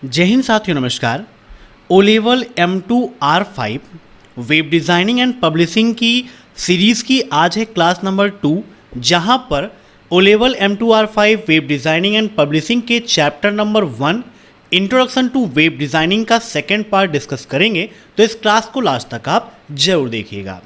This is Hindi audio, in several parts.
जय हिंद साथियों, नमस्कार। O level M2R5 web designing and publishing की सीरीज़ की आज है क्लास नंबर 2, जहां पर O level M2R5 web designing and publishing के chapter number 1 introduction to web designing का सेकेंड पार्ट डिस्कस करेंगे। तो इस क्लास को लास्ट तक आप जरूर देखिएगा।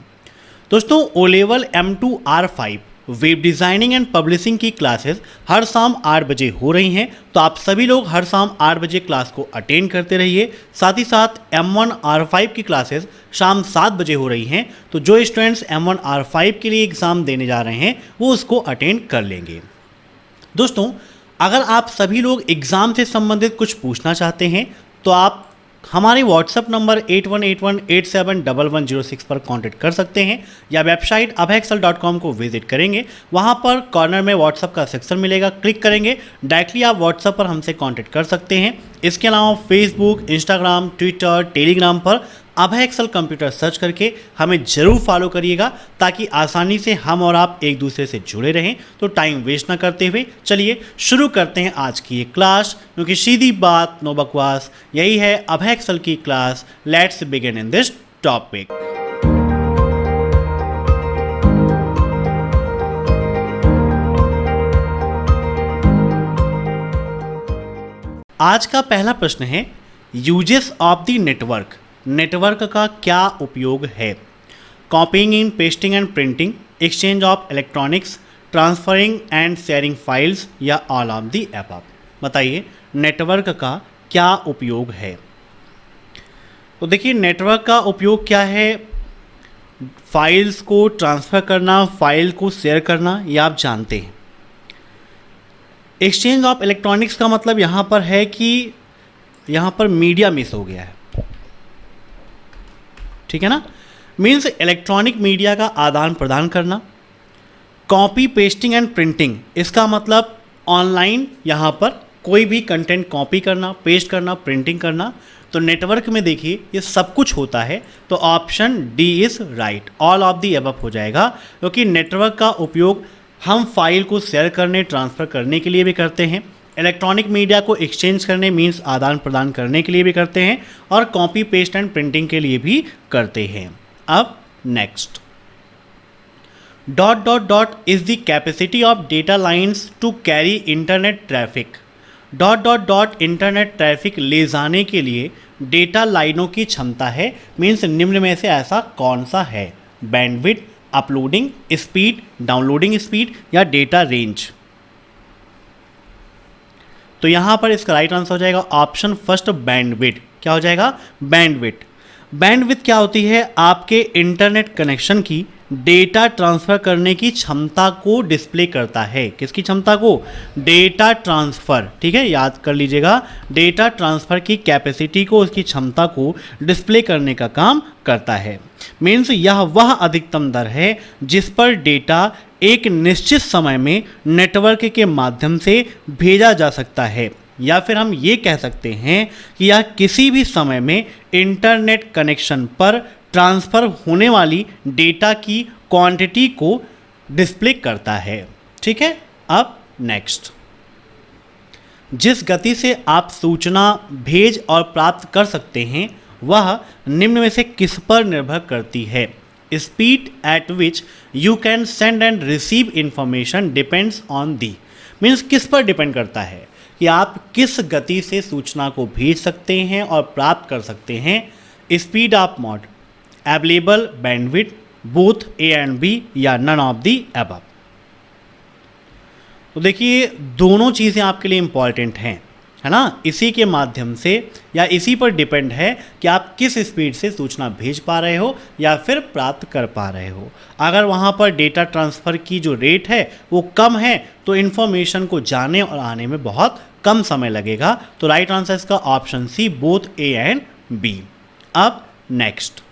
दोस्तों, O level M2R5 web designing and publishing की क्लासेस हर शाम 8 बजे हो रही हैं, तो आप सभी लोग हर शाम 8 बजे क्लास को अटेंड करते रहिए। साथ ही साथ M1R5 की क्लासेस शाम 7 बजे हो रही हैं, तो जो स्टूडेंट्स M1R5 के लिए एग्ज़ाम देने जा रहे हैं वो उसको अटेंड कर लेंगे। दोस्तों, अगर आप सभी लोग एग्ज़ाम से संबंधित कुछ पूछना चाहते हैं तो आप हमारे व्हाट्सएप नंबर 8181871106 पर कांटेक्ट कर सकते हैं, या वेबसाइट abhaexcel.com को विजिट करेंगे। वहां पर कॉर्नर में व्हाट्सएप का सेक्शन मिलेगा, क्लिक करेंगे, डायरेक्टली आप व्हाट्सएप पर हमसे कांटेक्ट कर सकते हैं। इसके अलावा फेसबुक, इंस्टाग्राम, ट्विटर, टेलीग्राम पर अभय एक्सेल कंप्यूटर सर्च करके हमें ज़रूर फॉलो करिएगा, ताकि आसानी से हम और आप एक दूसरे से जुड़े रहें। तो टाइम वेस्ट ना करते हुए चलिए शुरू करते हैं आज की ये क्लास, क्योंकि सीधी बात नो बकवास, यही है अभय एक्सेल की class. Let's begin in this topic. आज का पहला प्रश्न है, uses of the network. Network का क्या उपयोग है? कॉपिंग इन pasting and printing, exchange of electronics, transferring and sharing files, या ऑल ऑफ दी अबव। बताइए नेटवर्क का क्या उपयोग है। तो देखिए, नेटवर्क का उपयोग क्या है? फाइल्स को ट्रांसफ़र करना, फाइल को शेयर करना, ये आप जानते हैं। एक्सचेंज ऑफ इलेक्ट्रॉनिक्स का मतलब यहाँ पर है कि यहाँ पर मीडिया मिस हो गया है, ठीक है ना। मीन्स इलेक्ट्रॉनिक मीडिया का आदान प्रदान करना। कॉपी पेस्टिंग एंड प्रिंटिंग, इसका मतलब ऑनलाइन यहाँ पर कोई भी कंटेंट कॉपी करना, पेस्ट करना, प्रिंटिंग करना। तो नेटवर्क में देखिए ये सब कुछ होता है, तो option D is right, all of the above हो जाएगा। क्योंकि नेटवर्क का उपयोग हम फाइल को शेयर करने, ट्रांसफ़र करने के लिए भी करते हैं, इलेक्ट्रॉनिक मीडिया को एक्सचेंज करने मीन्स आदान प्रदान करने के लिए भी करते हैं, और कॉपी पेस्ट एंड प्रिंटिंग के लिए भी करते हैं। अब next, dot dot dot is the capacity of data lines to carry internet traffic. Dot dot dot internet traffic ले जाने के लिए डेटा लाइनों की क्षमता है, मीन्स निम्न में से ऐसा कौन सा है? Bandwidth, uploading speed, downloading speed, या डेटा रेंज। तो यहाँ पर इसका राइट आंसर हो जाएगा ऑप्शन फर्स्ट, बैंडविड्थ। क्या हो जाएगा? बैंडविड्थ। बैंडविड्थ क्या होती है? आपके इंटरनेट कनेक्शन की डेटा ट्रांसफ़र करने की क्षमता को डिस्प्ले करता है। किसकी क्षमता को? डेटा ट्रांसफ़र, ठीक है, याद कर लीजिएगा। डेटा ट्रांसफ़र की कैपेसिटी को, उसकी क्षमता को डिस्प्ले करने का काम करता है। मीन्स यह वह अधिकतम दर है जिस पर डेटा एक निश्चित समय में नेटवर्क के माध्यम से भेजा जा सकता है, या फिर हम ये कह सकते हैं कि यह किसी भी समय में इंटरनेट कनेक्शन पर ट्रांसफ़र होने वाली डेटा की क्वांटिटी को डिस्प्ले करता है, ठीक है। अब नेक्स्ट, जिस गति से आप सूचना भेज और प्राप्त कर सकते हैं वह निम्न में से किस पर निर्भर करती है? Speed at which you can send and receive information depends on the. Means किस पर डिपेंड करता है कि आप किस गति से सूचना को भेज सकते हैं और प्राप्त कर सकते हैं। Speed of mode, available bandwidth, both A and B, या नन ऑफ दी अबव। तो देखिए, दोनों चीज़ें आपके लिए इंपॉर्टेंट हैं, है ना। इसी के माध्यम से या इसी पर डिपेंड है कि आप किस स्पीड से सूचना भेज पा रहे हो या फिर प्राप्त कर पा रहे हो। अगर वहाँ पर डेटा ट्रांसफ़र की जो रेट है वो कम है तो इन्फॉर्मेशन को जाने और आने में बहुत कम समय लगेगा। तो राइट आंसर इसका option C, both A and B. अब नेक्स्ट,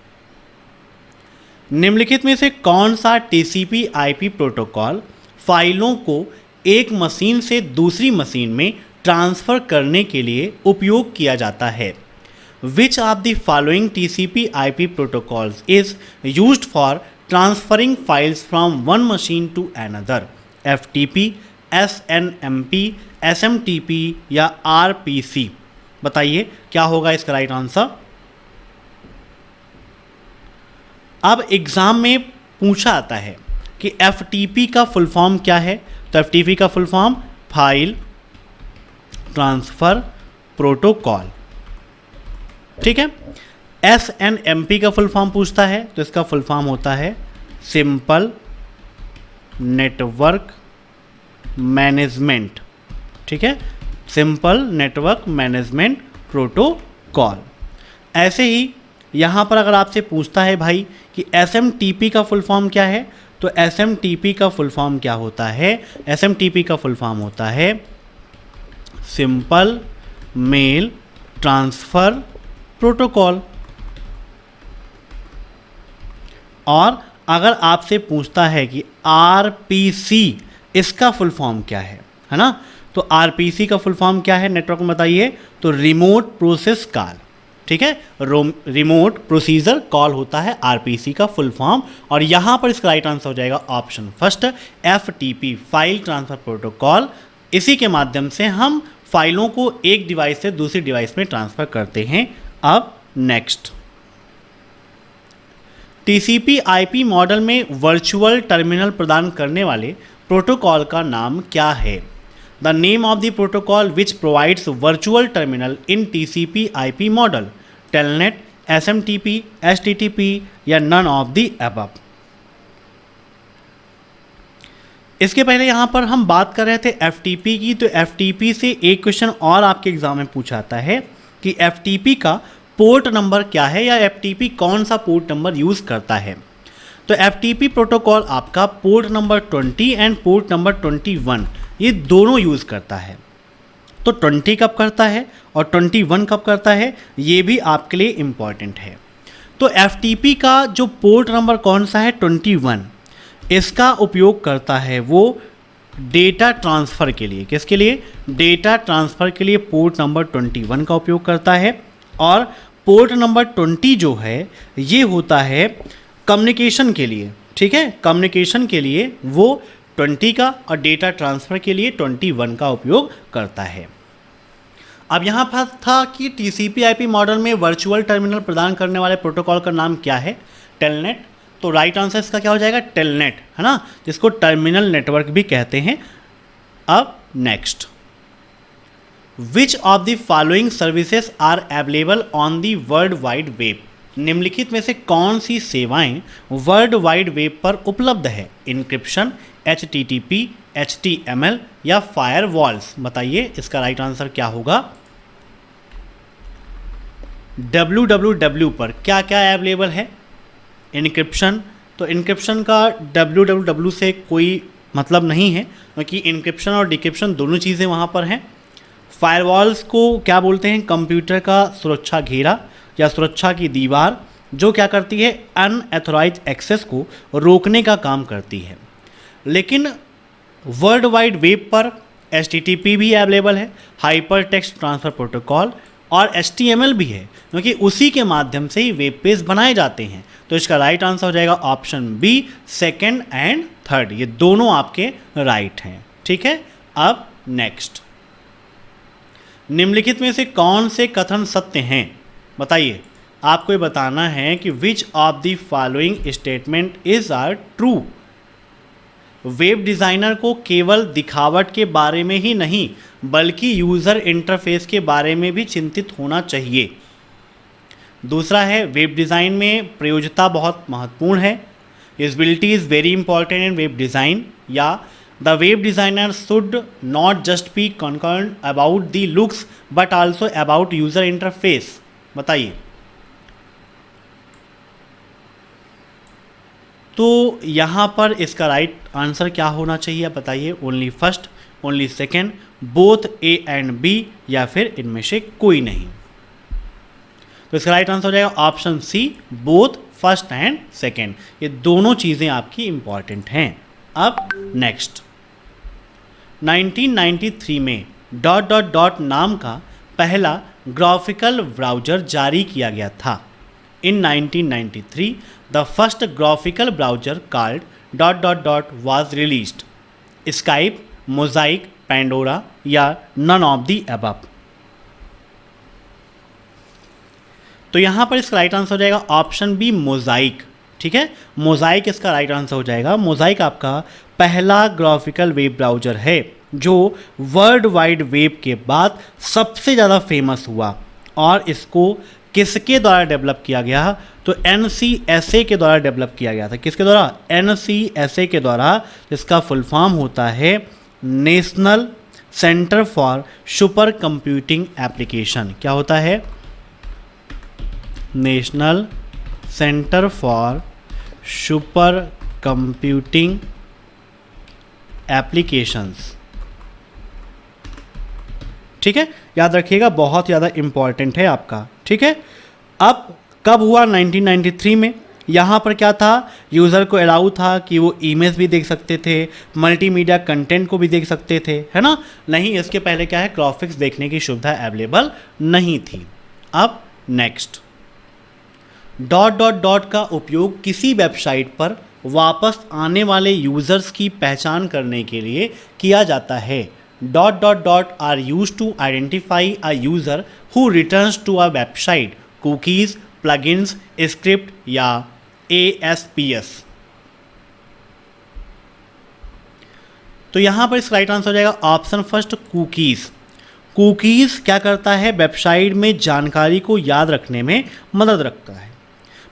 निम्नलिखित में से कौन सा टीसीपी आईपी प्रोटोकॉल फाइलों को एक मशीन से दूसरी मशीन में ट्रांसफ़र करने के लिए उपयोग किया जाता है? Which of the following TCP IP protocols is used for transferring files from one machine to another? FTP, SNMP, SMTP, या RPC। बताइए क्या होगा इसका राइट आंसर। अब एग्जाम में पूछा आता है कि FTP का फुल फॉर्म क्या है, तो FTP का full form file transfer protocol, ठीक है। SNMP का फुल फॉर्म पूछता है, तो इसका फुल फॉर्म होता है सिंपल नेटवर्क मैनेजमेंट, ठीक है, सिंपल नेटवर्क मैनेजमेंट प्रोटोकॉल। ऐसे ही यहाँ पर अगर आपसे पूछता है भाई कि SMTP का फुल फॉर्म क्या है, तो SMTP का फुल फॉर्म क्या होता है, SMTP का फुल फॉर्म होता है सिंपल मेल ट्रांसफ़र प्रोटोकॉल। और अगर आपसे पूछता है कि RPC इसका फुल फॉर्म क्या है ना, तो RPC का फुल फॉर्म क्या है नेटवर्क में बताइए, तो रिमोट प्रोसेस कॉल, ठीक है, रिमोट प्रोसीजर कॉल होता है RPC का फुल फॉर्म। और यहाँ पर इसका राइट आंसर हो जाएगा option first FTP file transfer protocol. इसी के माध्यम से हम फाइलों को एक डिवाइस से दूसरी डिवाइस में ट्रांसफ़र करते हैं। अब नेक्स्ट, TCP/IP मॉडल में वर्चुअल टर्मिनल प्रदान करने वाले प्रोटोकॉल का नाम क्या है। The name of the protocol which provides virtual terminal in TCP/IP model, telnet, SMTP, HTTP या नन ऑफ द अबव। इसके पहले यहाँ पर हम बात कर रहे थे FTP की, तो FTP से एक क्वेश्चन और आपके एग्जाम में पूछा आता है कि FTP का पोर्ट नंबर क्या है या FTP कौन सा पोर्ट नंबर यूज़ करता है। तो FTP प्रोटोकॉल आपका port number 20 and port number 21 ये दोनों यूज़ करता है। तो 20 कब करता है और 21 कब करता है, ये भी आपके लिए इम्पॉर्टेंट है। तो FTP का जो पोर्ट नंबर कौन सा है 21, इसका उपयोग करता है वो डेटा ट्रांसफ़र के लिए। किसके लिए, डेटा ट्रांसफ़र के लिए पोर्ट नंबर 21 का उपयोग करता है। और पोर्ट नंबर 20 जो है ये होता है कम्युनिकेशन के लिए, ठीक है, कम्युनिकेशन के लिए वो 20 का और डेटा ट्रांसफ़र के लिए 21 का उपयोग करता है। अब यहाँ पर था कि TCP/IP मॉडल में वर्चुअल टर्मिनल प्रदान करने वाले प्रोटोकॉल का नाम क्या है, टेलनेट। तो राइट आंसर इसका क्या हो जाएगा, टेलनेट, है ना, जिसको टर्मिनल नेटवर्क भी कहते हैं। अब next, which of the following services are available on the World Wide Web. निम्नलिखित में से कौन सी सेवाएं वर्ल्ड वाइड वेब पर उपलब्ध है, इनक्रिप्शन, HTTP, HTML या फायरवॉल्स। बताइए इसका राइट आंसर क्या होगा। www पर क्या क्या अवेलेबल है, इनक्रिप्शन, तो इनक्रिप्शन का www से कोई मतलब नहीं है क्योंकि इनक्रिप्शन और डिक्रिप्शन दोनों चीज़ें वहाँ पर हैं। फायरवॉल्स को क्या बोलते हैं, कंप्यूटर का सुरक्षा घेरा या सुरक्षा की दीवार, जो क्या करती है अनऑथराइज्ड एक्सेस को रोकने का काम करती है। लेकिन वर्ल्ड वाइड वेब पर HTTP भी अवेलेबल है, हाइपर टेक्स्ट ट्रांसफ़र प्रोटोकॉल, और HTML भी है क्योंकि उसी के माध्यम से ही वेब पेज बनाए जाते हैं। तो इसका राइट आंसर हो जाएगा option B, second and third, ये दोनों आपके राइट हैं, ठीक है। अब नेक्स्ट, निम्नलिखित में से कौन से कथन सत्य हैं, बताइए। आपको ये बताना है कि which of the following statement is are true. Web designer को केवल दिखावट के बारे में ही नहीं बल्कि यूज़र इंटरफेस के बारे में भी चिंतित होना चाहिए। दूसरा है, वेब डिज़ाइन में प्रयोज्यता बहुत महत्वपूर्ण है, usability is very important in web design. या the web designer should not just be concerned about the looks but also about user interface. बताइए। तो यहाँ पर इसका राइट आंसर क्या होना चाहिए, बताइए। Only first, only second, both A and B या फिर इनमें से कोई नहीं। तो इसका राइट आंसर हो जाएगा option C, both first and second, ये दोनों चीज़ें आपकी इंपॉर्टेंट हैं। अब नेक्स्ट, 1993 में डॉट डॉट डॉट नाम का पहला ग्राफिकल ब्राउज़र जारी किया गया था। In 1993, the first graphical browser called dot dot dot was released. Skype, Mosaic, Pandora या none of the above. तो यहाँ पर इसका राइट आंसर हो जाएगा ऑप्शन बी मोज़ाइक। ठीक है, मोज़ाइक इसका राइट आंसर हो जाएगा। मोज़ाइक आपका पहला ग्राफिकल वेब ब्राउज़र है जो वर्ल्ड वाइड वेब के बाद सबसे ज़्यादा फेमस हुआ, और इसको किसके द्वारा डेवलप किया गया? तो NCSA के द्वारा डेवलप किया गया था। किसके द्वारा? NCSA के द्वारा, जिसका फुल फॉर्म होता है national centre for super computing application. क्या होता है? National centre for super computing applications. ठीक है, याद रखिएगा, बहुत ज़्यादा इंपॉर्टेंट है आपका। ठीक है, अब कब हुआ? 1993 में। यहाँ पर क्या था? यूज़र को अलाउ था कि वो इमेज भी देख सकते थे, मल्टीमीडिया कंटेंट को भी देख सकते थे, है ना। नहीं, इसके पहले क्या है, ग्राफिक्स देखने की सुविधा अवेलेबल नहीं थी। अब नेक्स्ट, डॉट डॉट डॉट का उपयोग किसी वेबसाइट पर वापस आने वाले यूज़र्स की पहचान करने के लिए किया जाता है। Dot dot dot are used to identify a user who returns to a website, cookies, plugins, script या ASPS। तो यहाँ पर इसका राइट आंसर हो जाएगा ऑप्शन फर्स्ट, कुकीज़। कुकीज़ क्या करता है? वेबसाइट में जानकारी को याद रखने में मदद रखता है।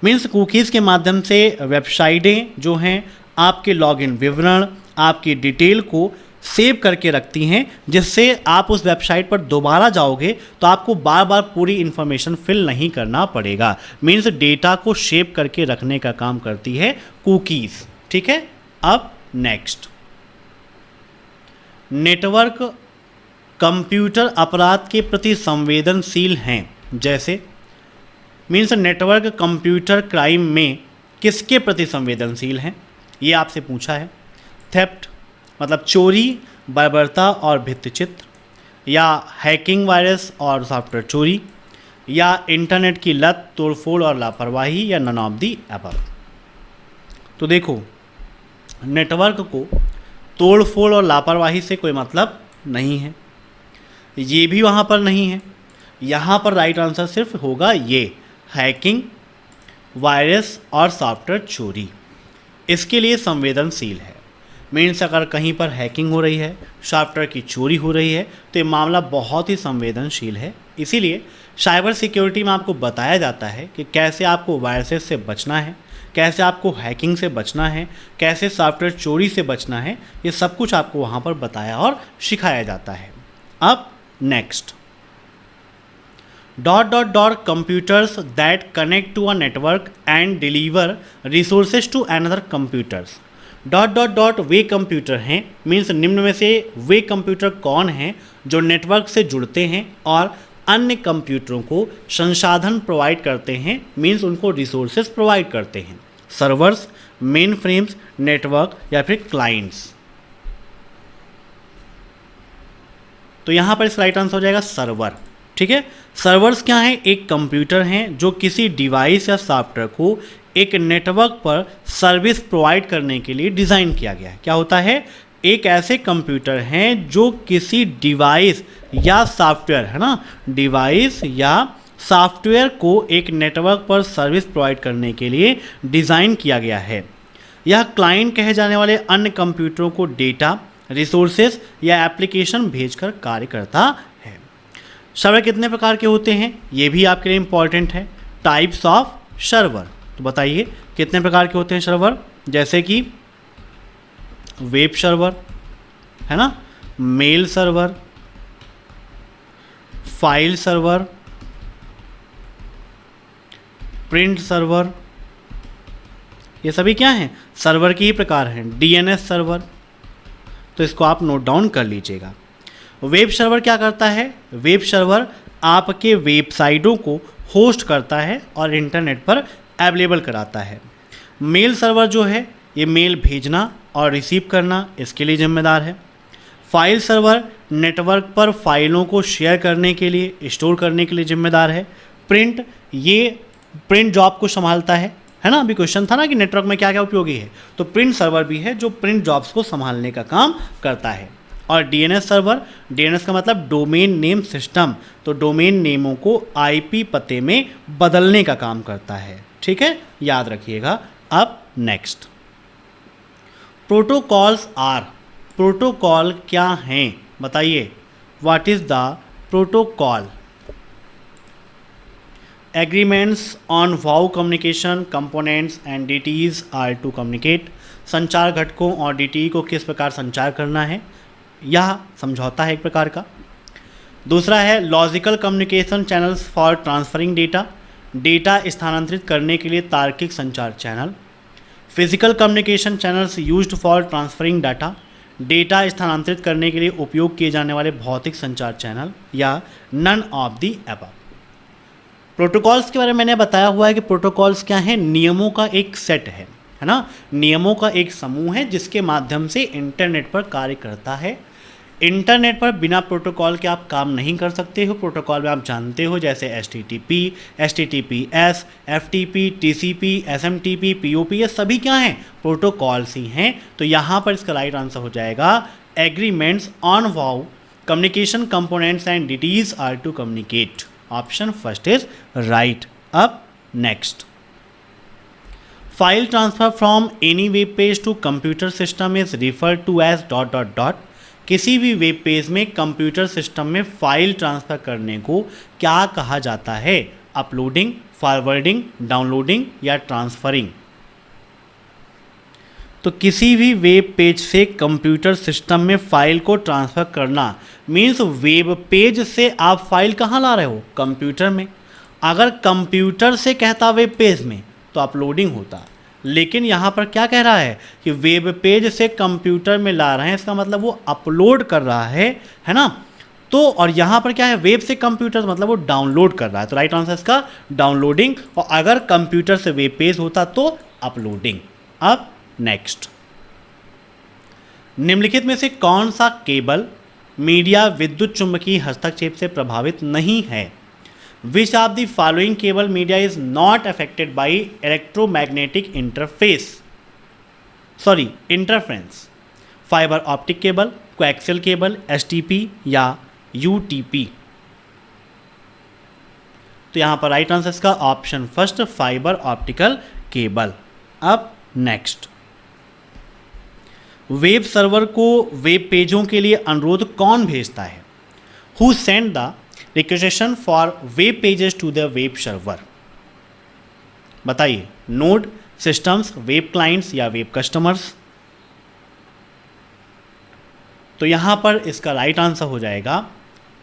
मीन्स कुकीज़ के माध्यम से वेबसाइटें जो हैं आपके लॉगिन विवरण, आपकी डिटेल को सेव करके रखती हैं, जिससे आप उस वेबसाइट पर दोबारा जाओगे तो आपको बार बार पूरी इन्फॉर्मेशन फिल नहीं करना पड़ेगा। मीन्स डेटा को सेव करके रखने का काम करती है कुकीज़। ठीक है, अब नेक्स्ट, नेटवर्क कंप्यूटर अपराध के प्रति संवेदनशील हैं। जैसे मीन्स नेटवर्क कंप्यूटर क्राइम में किसके प्रति संवेदनशील हैं? ये आपसे पूछा है। थेफ्ट मतलब चोरी, बर्बरता और भित्तिचित्र, या हैकिंग, वायरस और सॉफ्टवेयर चोरी, या इंटरनेट की लत, तोड़फोड़ और लापरवाही, या नन ऑफ दी अबव। तो देखो, नेटवर्क को तोड़फोड़ और लापरवाही से कोई मतलब नहीं है, ये भी वहाँ पर नहीं है। यहाँ पर राइट आंसर सिर्फ होगा ये, हैकिंग, वायरस और सॉफ्टवेयर चोरी, इसके लिए संवेदनशील है। मीन्स अगर कहीं पर हैकिंग हो रही है, सॉफ्टवेयर की चोरी हो रही है, तो ये मामला बहुत ही संवेदनशील है। इसीलिए साइबर सिक्योरिटी में आपको बताया जाता है कि कैसे आपको वायरसेस से बचना है, कैसे आपको हैकिंग से बचना है, कैसे सॉफ्टवेयर चोरी से बचना है, ये सब कुछ आपको वहाँ पर बताया और सिखाया जाता है। अब next, dot dot dot computers that connect to a network and deliver resources to another computers. Dot dot dot वे कंप्यूटर हैं, मीन्स निम्न में से वे कंप्यूटर कौन हैं जो नेटवर्क से जुड़ते हैं और अन्य कंप्यूटरों को संसाधन प्रोवाइड करते हैं, मीन्स उनको रिसोर्सेज प्रोवाइड करते हैं। सर्वर्स, मेन फ्रेम्स, नेटवर्क या फिर क्लाइंट्स। तो यहाँ पर इसका राइट आंसर हो जाएगा सर्वर। ठीक है, सर्वर्स क्या हैं? एक कंप्यूटर हैं जो किसी डिवाइस या सॉफ्टवेयर को एक नेटवर्क पर सर्विस प्रोवाइड करने के लिए डिज़ाइन किया गया है। क्या होता है? एक ऐसे कंप्यूटर हैं जो किसी डिवाइस या सॉफ्टवेयर, है ना, डिवाइस या सॉफ्टवेयर को एक नेटवर्क पर सर्विस प्रोवाइड करने के लिए डिज़ाइन किया गया है। यह क्लाइंट कहे जाने वाले अन्य कंप्यूटरों को डेटा, रिसोर्सेज या एप्लीकेशन भेजकर कार्य करता है। सर्वर कितने प्रकार के होते हैं? ये भी आपके लिए इम्पॉर्टेंट है। टाइप्स ऑफ सर्वर, तो बताइए कितने प्रकार के होते हैं सर्वर? जैसे कि वेब सर्वर, है ना, mail server, file server, print server, ये सभी क्या हैं? सर्वर के ही प्रकार हैं। DNS सर्वर, तो इसको आप नोट डाउन कर लीजिएगा। वेब सर्वर क्या करता है? वेब सर्वर आपके वेबसाइटों को होस्ट करता है और इंटरनेट पर अवेलेबल कराता है। मेल सर्वर जो है ये मेल भेजना और रिसीव करना इसके लिए जिम्मेदार है। फाइल सर्वर नेटवर्क पर फाइलों को शेयर करने के लिए, स्टोर करने के लिए जिम्मेदार है। प्रिंट, ये प्रिंट जॉब को संभालता है ना। अभी क्वेश्चन था ना कि नेटवर्क में क्या क्या उपयोगी है, तो प्रिंट सर्वर भी है जो प्रिंट जॉब्स को संभालने का काम करता है। और डीएनएस सर्वर, डीएनएस का मतलब डोमेन नेम सिस्टम, तो डोमेन नेमों को आईपी पते में बदलने का काम करता है। ठीक है, याद रखिएगा। अब नेक्स्ट, प्रोटोकॉल्स आर, प्रोटोकॉल क्या हैं बताइए। What is the protocol? Agreements on how communication components and DTEs are to communicate, संचार घटकों और डीटी को किस प्रकार संचार करना है, यह समझौता है एक प्रकार का। दूसरा है logical communication channels for transferring data, data स्थानांतरित करने के लिए तार्किक संचार channel. Physical communication channels used for transferring data, data स्थानांतरित करने के लिए उपयोग किए जाने वाले भौतिक संचार चैनल, या none of the above. Protocols के बारे में मैंने बताया हुआ है कि प्रोटोकॉल्स क्या हैं, नियमों का एक सेट है ना, नियमों का एक समूह है जिसके माध्यम से इंटरनेट पर कार्य करता है। इंटरनेट पर बिना प्रोटोकॉल के आप काम नहीं कर सकते हो। प्रोटोकॉल में आप जानते हो जैसे HTTP, HTTPS, FTP, TCP, SMTP, POP, ये सभी क्या हैं, प्रोटोकॉल्स ही हैं। तो यहाँ पर इसका राइट आंसर हो जाएगा agreements on how communication components and DTEs are to communicate. Option first is right. अब next, file transfer from any web page to computer system is refer to as dot dot dot. किसी भी वेब पेज में कंप्यूटर सिस्टम में फाइल ट्रांसफ़र करने को क्या कहा जाता है? अपलोडिंग, फॉरवर्डिंग, डाउनलोडिंग या ट्रांसफरिंग। तो किसी भी वेब पेज से कंप्यूटर सिस्टम में फाइल को ट्रांसफ़र करना मीन्स वेब पेज से आप फाइल कहाँ ला रहे हो? कंप्यूटर में। अगर कंप्यूटर से कहता वेब पेज में तो अपलोडिंग होता, लेकिन यहाँ पर क्या कह रहा है कि वेब पेज से कंप्यूटर में ला रहे हैं, इसका मतलब वो अपलोड कर रहा है ना। तो और यहाँ पर क्या है, वेब से कंप्यूटर मतलब वो डाउनलोड कर रहा है। तो राइट आंसर इसका डाउनलोडिंग, और अगर कंप्यूटर से वेब पेज होता तो अपलोडिंग। अब नेक्स्ट, निम्नलिखित में से कौन सा केबल मीडिया विद्युत चुंबकीय हस्तक्षेप से प्रभावित नहीं है? Which of the following cable media is not affected by electromagnetic interference? Fibre optic cable, coaxial cable, STP या UTP। तो यहां पर राइट आंसर इसका option first, fibre optical cable. अब नेक्स्ट, वेब सर्वर को वेब पेजों के लिए अनुरोध कौन भेजता है? Who send the requisition for web pages to the web server? बताइए, नोड, सिस्टम्स, वेब क्लाइंट्स या वेब कस्टमर्स। तो यहां पर इसका राइट आंसर हो जाएगा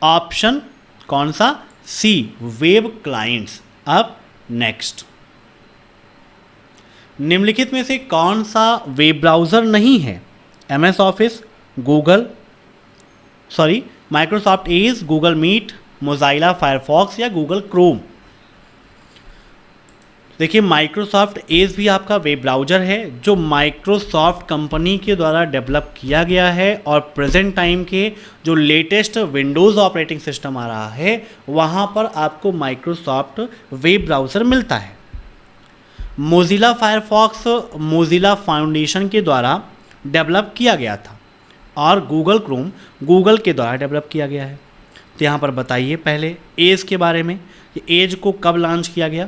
ऑप्शन कौन सा? सी, वेब क्लाइंट्स। अब नेक्स्ट, निम्नलिखित में से कौन सा वेब ब्राउज़र नहीं है? MS office, Microsoft Edge, Google Meet, Mozilla Firefox या गूगल क्रोम। देखिए, माइक्रोसॉफ्ट एज भी आपका वेब ब्राउज़र है जो माइक्रोसॉफ्ट कंपनी के द्वारा डेवलप किया गया है, और प्रेजेंट टाइम के जो लेटेस्ट विंडोज़ ऑपरेटिंग सिस्टम आ रहा है वहाँ पर आपको माइक्रोसॉफ्ट वेब ब्राउज़र मिलता है। मोज़िला फायरफॉक्स मोज़िला फाउंडेशन के द्वारा डेवलप किया गया था, और गूगल क्रोम गूगल के द्वारा डेवलप किया गया है। तो यहाँ पर बताइए पहले एज के बारे में, कि एज को कब लॉन्च किया गया?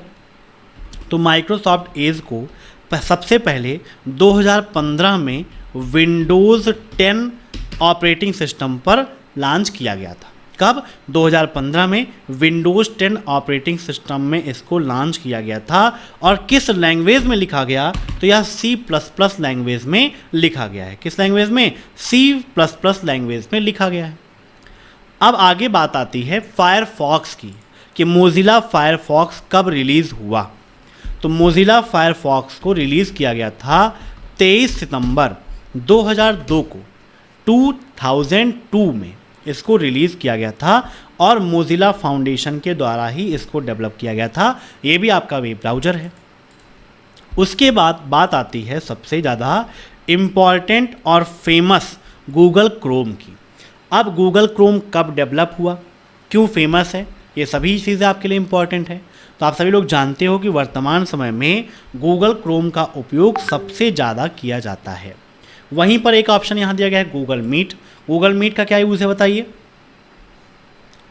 तो माइक्रोसॉफ्ट एज को सबसे पहले 2015 में विंडोज़ 10 ऑपरेटिंग सिस्टम पर लॉन्च किया गया था। कब? 2015 में विंडोज़ 10 ऑपरेटिंग सिस्टम में इसको लॉन्च किया गया था। और किस लैंग्वेज में लिखा गया? तो यह C++ लैंग्वेज में लिखा गया है। किस लैंग्वेज में? C++ लैंग्वेज में लिखा गया है। अब आगे बात आती है फायरफॉक्स की, कि मोज़िला फायरफॉक्स कब रिलीज़ हुआ? तो मोज़िला फायरफॉक्स को रिलीज़ किया गया था 23 सितंबर 2002 को, 2002 में इसको रिलीज़ किया गया था, और मोज़िला फाउंडेशन के द्वारा ही इसको डेवलप किया गया था। ये भी आपका वेब ब्राउज़र है। उसके बाद बात आती है सबसे ज़्यादा इम्पॉर्टेंट और फेमस गूगल क्रोम की। अब गूगल क्रोम कब डेवलप हुआ, क्यों फेमस है, ये सभी चीज़ें आपके लिए इम्पॉर्टेंट है। तो आप सभी लोग जानते हो कि वर्तमान समय में गूगल क्रोम का उपयोग सबसे ज़्यादा किया जाता है। वहीं पर एक ऑप्शन यहाँ दिया गया है गूगल मीट। गूगल मीट का क्या यूज़ है बताइए?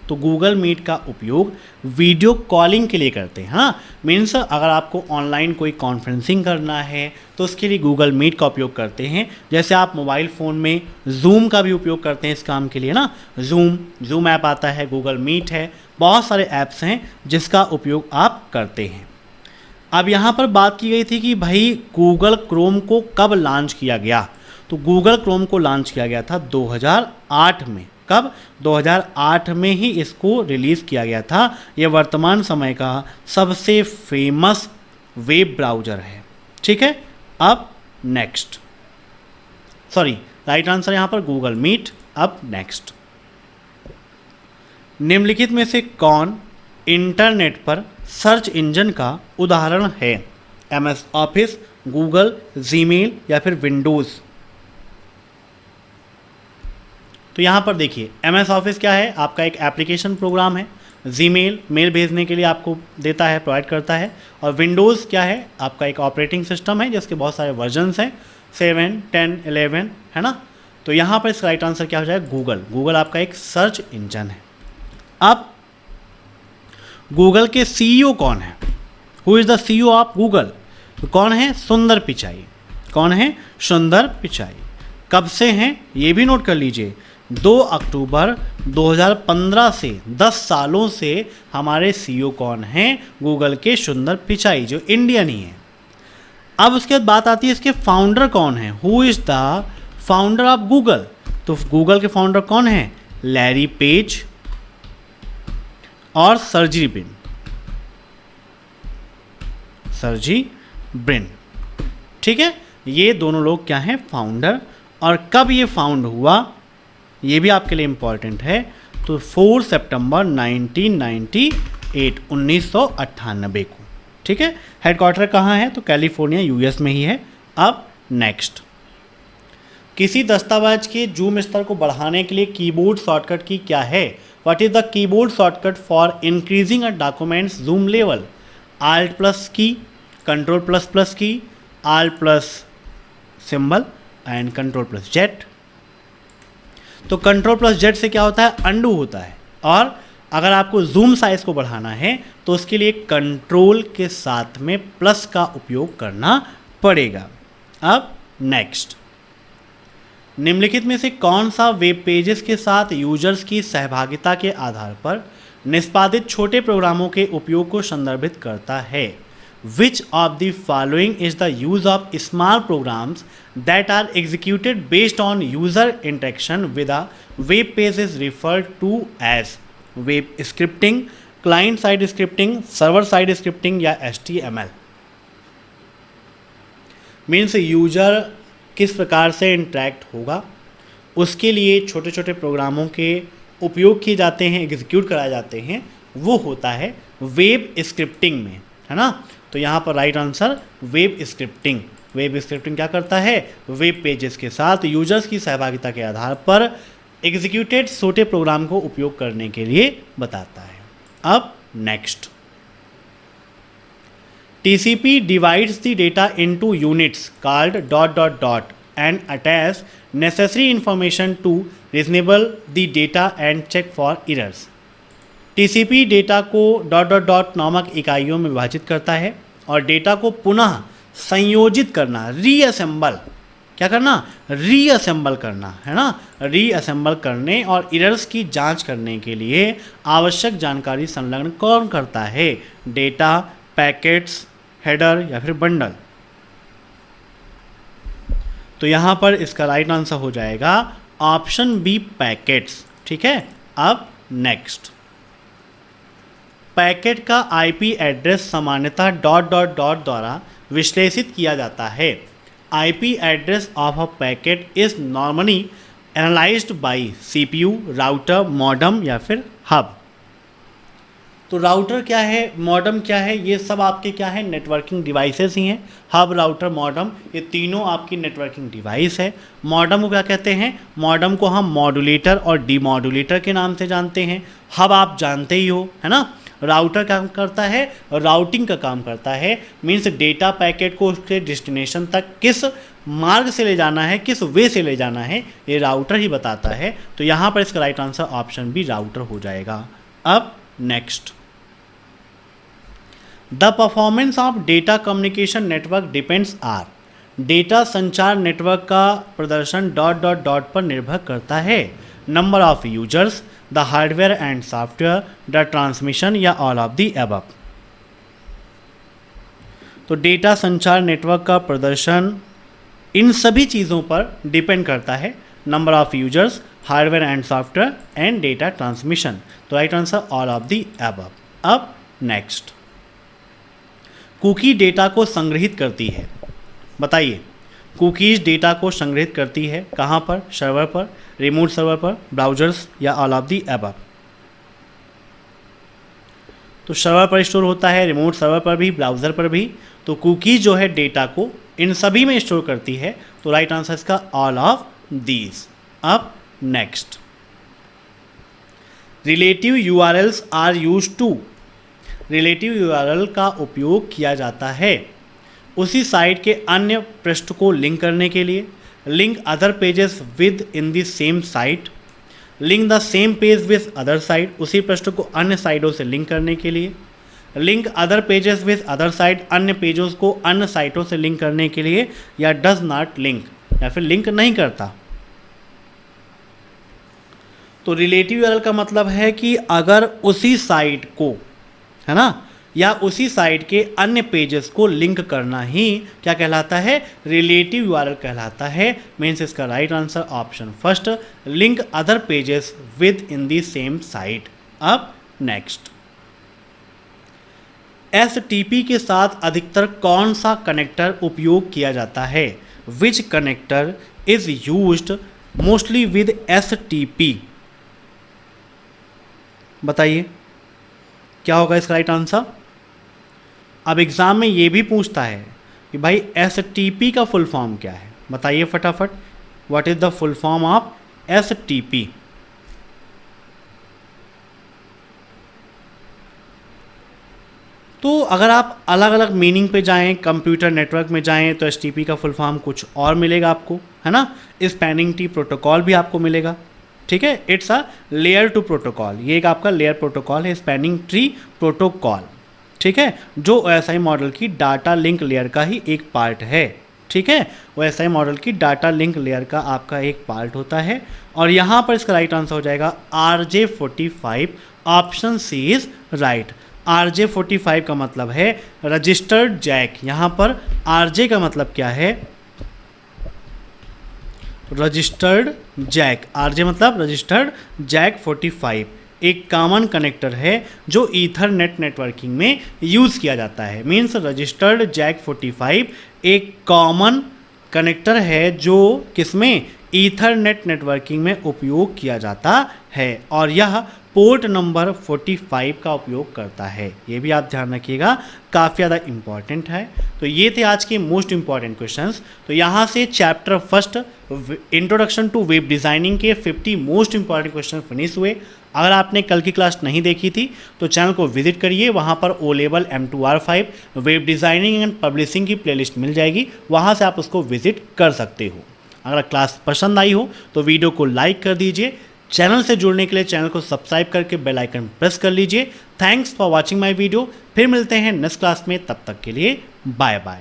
तो गूगल मीट का उपयोग वीडियो कॉलिंग के लिए करते हैं। हाँ, मीन्स अगर आपको ऑनलाइन कोई कॉन्फ्रेंसिंग करना है तो उसके लिए गूगल मीट का उपयोग करते हैं। जैसे आप मोबाइल फ़ोन में जूम का भी उपयोग करते हैं इस काम के लिए ना, जूम ऐप आता है, गूगल मीट है, बहुत सारे ऐप्स हैं जिसका उपयोग आप करते हैं। अब यहाँ पर बात की गई थी कि भाई गूगल क्रोम को कब लॉन्च किया गया, तो गूगल क्रोम को लॉन्च किया गया था 2008 में। कब? 2008 में ही इसको रिलीज़ किया गया था। यह वर्तमान समय का सबसे फेमस वेब ब्राउज़र है। ठीक है, अब नेक्स्ट, सॉरी राइट आंसर यहाँ पर गूगल मीट। अब नेक्स्ट, निम्नलिखित में से कौन इंटरनेट पर सर्च इंजन का उदाहरण है? MS ऑफिस, गूगल, जीमेल या फिर विंडोज़? तो यहाँ पर देखिए MS ऑफिस क्या है, आपका एक एप्लीकेशन प्रोग्राम है। जीमेल मेल भेजने के लिए आपको देता है, प्रोवाइड करता है। और विंडोज़ क्या है, आपका एक ऑपरेटिंग सिस्टम है जिसके बहुत सारे वर्जन्स हैं, 7, 10, 11, है ना। तो यहाँ पर इसका राइट आंसर क्या हो जाएगा? गूगल आपका एक सर्च इंजन है। अब गूगल के CEO कौन है? Who is the CEO of Google? तो कौन है? सुंदर पिचाई। कौन है? सुंदर पिचाई। कब से हैं ये भी नोट कर लीजिए, 2 अक्टूबर 2015 से 10 सालों से हमारे CEO कौन हैं? गूगल के सुंदर पिचाई, जो इंडियन ही है। अब उसके बाद बात आती है इसके फाउंडर कौन है? Who is the founder of Google? तो गूगल के फाउंडर कौन है? लैरी पेज और सर्जी ब्रिन। ठीक है, ये दोनों लोग क्या हैं? फाउंडर। और कब ये फाउंड हुआ ये भी आपके लिए इम्पॉर्टेंट है, तो 4 सितंबर 1998 को। ठीक है, हेडक्वार्टर कहाँ है? तो कैलिफोर्निया US में ही है। अब नेक्स्ट, किसी दस्तावेज के जूम स्तर को बढ़ाने के लिए कीबोर्ड शॉर्टकट की क्या है? What is the keyboard shortcut for increasing a documents zoom level? Alt+ की, Ctrl++ की, Alt+ सिंबल एंड Ctrl+Z। तो Ctrl+Z से क्या होता है? अंडू होता है। और अगर आपको जूम साइज को बढ़ाना है तो उसके लिए कंट्रोल के साथ में प्लस का उपयोग करना पड़ेगा। अब नेक्स्ट, निम्नलिखित में से कौन सा वेब पेजेस के साथ यूजर्स की सहभागिता के आधार पर निष्पादित छोटे प्रोग्रामों के उपयोग को संदर्भित करता है? Which of the following is the use of small programs that are executed based on user interaction with a web page is referred to as web scripting, client side scripting, server side scripting या HTML? मीन्स यूजर किस प्रकार से इंटरेक्ट होगा उसके लिए छोटे छोटे प्रोग्रामों के उपयोग किए जाते हैं, एग्जीक्यूट कराए जाते हैं, वो होता है वेब स्क्रिप्टिंग में, है ना। तो यहाँ पर right answer web scripting. Web scripting क्या करता है? वेब पेजेस के साथ यूजर्स की सहभागिता के आधार पर एग्जीक्यूटेड छोटे प्रोग्राम को उपयोग करने के लिए बताता है। अब next, TCP divides the data into units called ... and attach necessary information to reasonable the data and check for errors. TCP data को ... नामक इकाइयों में विभाजित करता है और डेटा को पुनः संयोजित करना, रीअसेंबल, क्या करना? रीअसेंबल करना, है ना। रीअसेंबल करने और एरर्स की जांच करने के लिए आवश्यक जानकारी संलग्न कौन करता है? डेटा, पैकेट्स, हेडर या फिर बंडल? तो यहाँ पर इसका राइट आंसर हो जाएगा ऑप्शन बी, पैकेट्स। ठीक है, अब नेक्स्ट, पैकेट का IP एड्रेस सामान्यतः ... द्वारा विश्लेषित किया जाता है। IP address of a packet is normally analysed by CPU, router, modem या फिर हब। तो राउटर क्या है, मॉडम क्या है, ये सब आपके क्या है? नेटवर्किंग डिवाइसेस ही हैं। हब, राउटर, मॉडम, ये तीनों आपकी नेटवर्किंग डिवाइस है। मॉडम को क्या कहते हैं? मॉडम को हम मॉड्यूलेटर और डीमॉड्यूलेटर के नाम से जानते हैं। हब आप जानते ही हो, है ना। राउटर काम करता है, राउटिंग का काम करता है। मीन्स डेटा पैकेट को उसके डेस्टिनेशन तक किस मार्ग से ले जाना है, किस वे से ले जाना है, ये राउटर ही बताता है। तो यहाँ पर इसका right answer option B router हो जाएगा। अब next, the performance of data communication network depends are, data संचार नेटवर्क का प्रदर्शन डॉट डॉट डॉट पर निर्भर करता है। Number of users, the hardware and software, the transmission या ऑल ऑफ द अबव। तो डेटा संचार नेटवर्क का प्रदर्शन इन सभी चीज़ों पर डिपेंड करता है, number of users, hardware and software and data transmission. तो right answer all of the above. अब नेक्स्ट, कुकी डेटा को संग्रहित करती है। बताइए, कुकीज़ डेटा को संग्रहित करती है कहाँ पर? सर्वर पर, रिमोट सर्वर पर, ब्राउज़र्स या ऑल ऑफ दी अबव। तो सर्वर पर स्टोर होता है, रिमोट सर्वर पर भी, ब्राउज़र पर भी। तो कुकीज़ जो है डेटा को इन सभी में स्टोर करती है। तो राइट आंसर इसका ऑल ऑफ दीज। अब next, relative URLs are used to, relative URL का उपयोग किया जाता है उसी साइट के अन्य पृष्ठ को लिंक करने के लिए, link other pages with in the same site, link the same page with other site, उसी पृष्ठ को अन्य साइटों से लिंक करने के लिए, link other pages with other site, अन्य पेजों को अन्य साइटों से लिंक करने के लिए, या डज नॉट लिंक, या फिर लिंक नहीं करता। तो रिलेटिव यूआरएल का मतलब है कि अगर उसी साइट को, है ना, या उसी साइट के अन्य पेजेस को लिंक करना ही क्या कहलाता है? रिलेटिव यूआरएल कहलाता है। मीन्स इसका right answer option first, link other pages with in the same site. अब नेक्स्ट, एसटीपी के साथ अधिकतर कौन सा कनेक्टर उपयोग किया जाता है? Which connector is used mostly with STP? बताइए क्या होगा इसका राइट आंसर। अब एग्ज़ाम में ये भी पूछता है कि भाई एसटीपी का फुल फॉर्म क्या है? बताइए फटाफट, what is the full form of STP? तो अगर आप अलग अलग मीनिंग पे जाएं, कंप्यूटर नेटवर्क में जाएं, तो एसटीपी का फुल फॉर्म कुछ और मिलेगा आपको, है ना। स्पैनिंग ट्री प्रोटोकॉल भी आपको मिलेगा, ठीक है। It's a layer two protocol, ये एक आपका लेयर प्रोटोकॉल है, स्पैनिंग ट्री प्रोटोकॉल, ठीक है, जो ओएसआई मॉडल की डाटा लिंक लेयर का ही एक पार्ट है, ठीक है। ओएसआई मॉडल की डाटा लिंक लेयर का आपका एक पार्ट होता है। और यहाँ पर इसका राइट आंसर हो जाएगा RJ45, option C is right. RJ45 का मतलब है रजिस्टर्ड जैक। यहाँ पर RJ का मतलब क्या है? Registered jack. RJ मतलब रजिस्टर्ड जैक 45 एक कॉमन कनेक्टर है जो ईथरनेट नेटवर्किंग में यूज़ किया जाता है। मीन्स रजिस्टर्ड जैक 45 एक कॉमन कनेक्टर है जो किसमें? ईथरनेट नेटवर्किंग में उपयोग किया जाता है, और यह पोर्ट नंबर 45 का उपयोग करता है। ये भी आप ध्यान रखिएगा, काफ़ी ज़्यादा इंपॉर्टेंट है। तो ये थे आज के मोस्ट इंपॉर्टेंट क्वेश्चंस। तो यहाँ से chapter first introduction to web designing के 50 मोस्ट इंपॉर्टेंट क्वेश्चन फिनिश हुए। अगर आपने कल की क्लास नहीं देखी थी तो चैनल को विजिट करिए, वहाँ पर O level M2R5 web designing and publishing की प्लेलिस्ट मिल जाएगी, वहाँ से आप उसको विजिट कर सकते हो। अगर क्लास पसंद आई हो तो वीडियो को लाइक कर दीजिए। चैनल से जुड़ने के लिए चैनल को सब्सक्राइब करके बेल आइकन प्रेस कर लीजिए। Thanks for watching my video. फिर मिलते हैं नेक्स्ट क्लास में, तब तक के लिए बाय बाय।